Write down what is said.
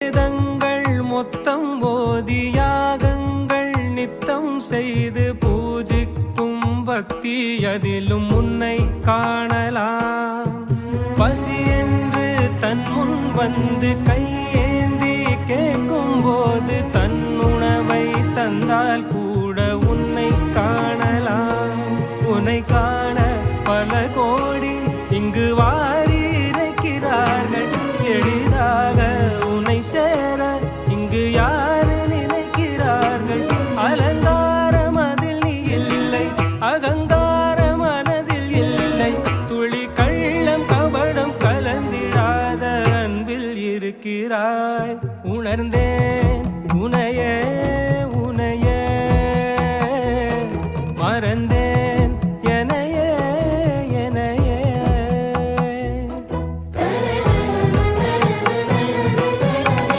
வேதங்கள் மொத்தம் ஓதி யாகங்கள் நித்தம் செய்து பூஜிக்கும் பக்தி அதிலும் உன்னை காணலாம். பசி என்று தன் முன் வந்து கையேந்தி கேட்கும் போது தன் உணவை தந்தால் கூட உன்னை காணலாம். உன்னை காண பல கோடி இங்கு வாரி இறைக்கிறார்கள். எளிதாக உன்னை சேர இங்கு யாரு நினைக்கிறார்கள். அலங்காரம் அதில் நீ இல்லை, அகங்கார மனதில் இல்லை. துளி கள்ளம் கபடம் கலந்திடாத அன்பில் இருக்கிறாய். உணர்ந்தேன் உனையே